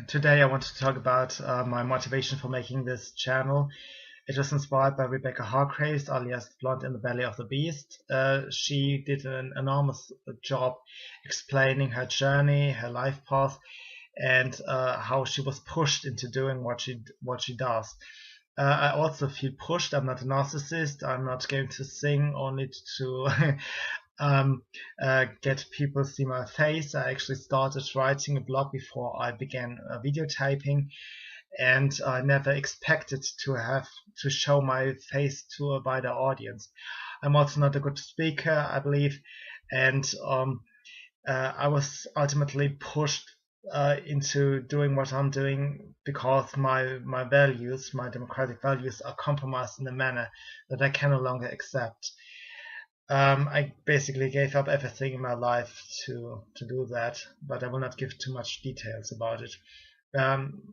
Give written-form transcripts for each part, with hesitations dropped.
Today I want to talk about my motivation for making this channel. It was inspired by Rebecca Hargraves, alias Blonde in the Belly of the Beast. She did an enormous job explaining her journey, her life path, and how she was pushed into doing what she does. I also feel pushed. I'm not a narcissist. I'm not going to sing only to get people see my face. I actually started writing a blog before I began videotaping, and I never expected to have to show my face to a wider audience. I'm also not a good speaker, I believe, and I was ultimately pushed into doing what I'm doing because my values, my democratic values, are compromised in a manner that I can no longer accept. I basically gave up everything in my life to do that, but I will not give too much details about it.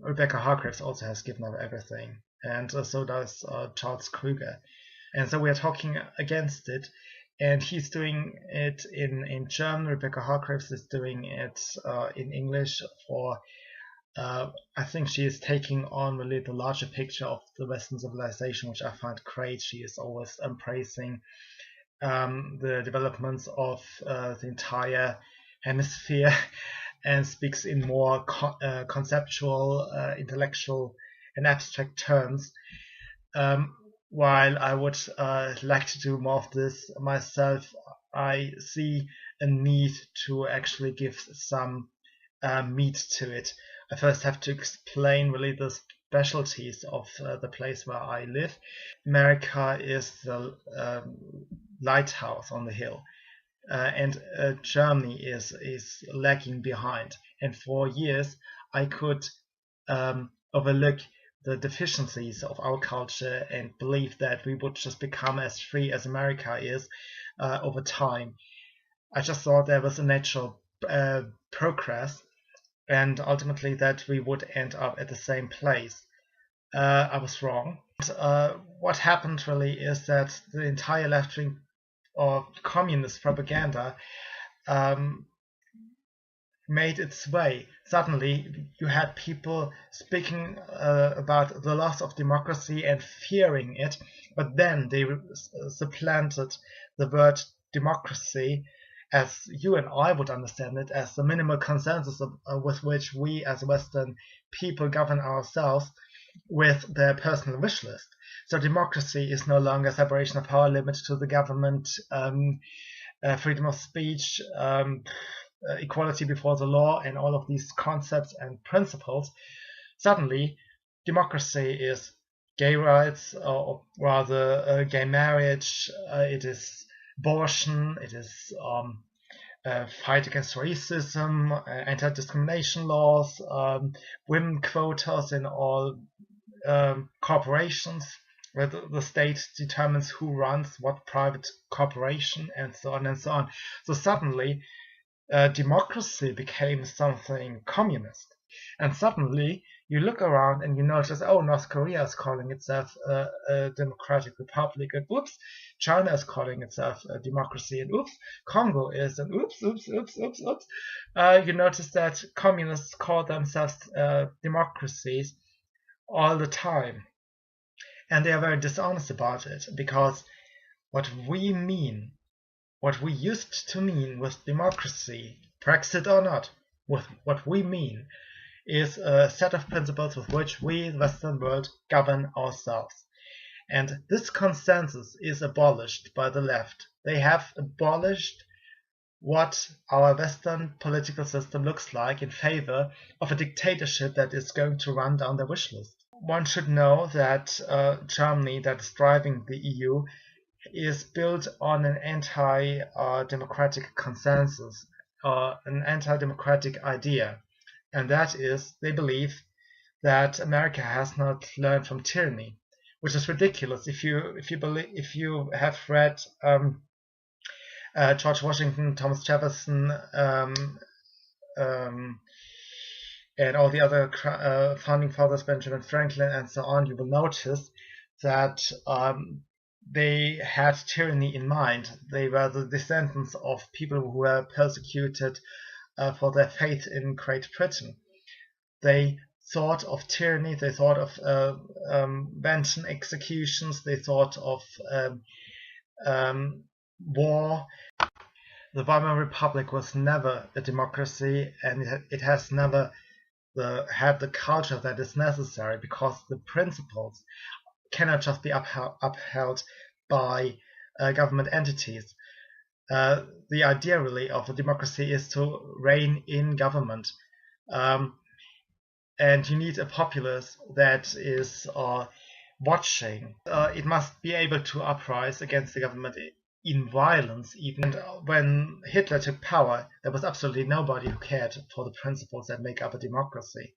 Rebecca Hargraves also has given up everything, and so does Charles Kruger. And so we are talking against it, and he's doing it in German. Rebecca Hargraves is doing it in English for I think she is taking on really the larger picture of the Western civilization, which I find great. She is always embracing the developments of the entire hemisphere and speaks in more conceptual, intellectual, and abstract terms. While I would like to do more of this myself, I see a need to actually give some meat to it. I first have to explain really the specialties of the place where I live. America is the lighthouse on the hill, and Germany is lagging behind. And for years, I could overlook the deficiencies of our culture and believe that we would just become as free as America is over time. I just thought there was a natural progress, and ultimately that we would end up at the same place. I was wrong. What happened really is that the entire left-wing or communist propaganda made its way. Suddenly, you had people speaking about the loss of democracy and fearing it, but then they supplanted the word democracy, as you and I would understand it, as the minimal consensus with which we as Western people govern ourselves with their personal wish list. So democracy is no longer separation of power limit to the government, freedom of speech, equality before the law, and all of these concepts and principles. Suddenly, democracy is gay rights, or rather gay marriage, it is abortion, it is fight against racism, anti-discrimination laws, women quotas in all corporations, where the state determines who runs what private corporation, and so on and so on. So suddenly, democracy became something communist. And suddenly, you look around and you notice, oh, North Korea is calling itself a democratic republic, and oops, China is calling itself a democracy, and oops, Congo is, and oops. You notice that communists call themselves democracies all the time. And they are very dishonest about it, because what we mean, what we used to mean with democracy, Brexit or not, with what we mean is a set of principles with which we, the Western world, govern ourselves. And this consensus is abolished by the left. They have abolished what our Western political system looks like in favor of a dictatorship that is going to run down their wish list. One should know that Germany, that is driving the EU, is built on an anti-democratic consensus, an anti-democratic idea, and that is they believe that America has not learned from tyranny, which is ridiculous. If you have read George Washington, Thomas Jefferson, and all the other founding fathers, Benjamin Franklin, and so on, you will notice that they had tyranny in mind. They were the descendants of people who were persecuted for their faith in Great Britain. they thought of tyranny, they thought of wanton executions, they thought of war. The Weimar Republic was never a democracy, and it has never had the culture that is necessary, because the principles cannot just be upheld by government entities. The idea really of a democracy is to reign in government, and you need a populace that is watching. It must be able to uprise against the government in violence. Even when Hitler took power, there was absolutely nobody who cared for the principles that make up a democracy.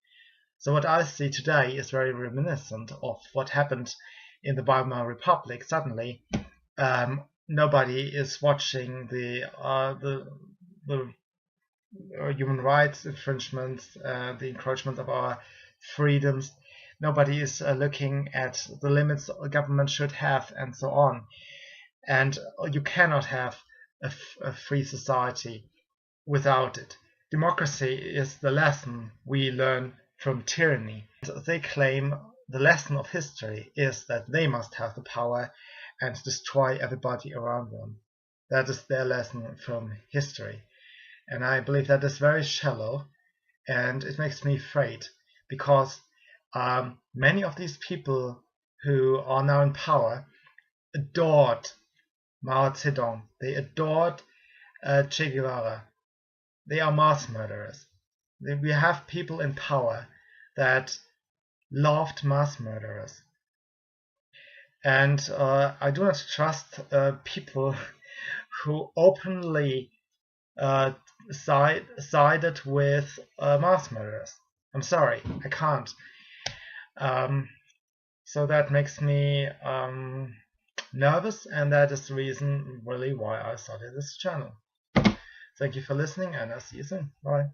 So what I see today is very reminiscent of what happened in the Weimar Republic. Suddenly, nobody is watching the human rights infringements, the encroachment of our freedoms. Nobody is looking at the limits a government should have, and so on. And you cannot have a free society without it. Democracy is the lesson we learn from tyranny. They claim the lesson of history is that they must have the power and destroy everybody around them. That is their lesson from history. And I believe that is very shallow, and it makes me afraid, because many of these people who are now in power adored Mao Zedong. They adored Che Guevara. They are mass murderers. We have people in power that loved mass murderers. And I do not trust people who openly sided with mass murderers. I'm sorry, I can't. So that makes me nervous, and that is the reason really why I started this channel. Thank you for listening, and I'll see you soon. Bye.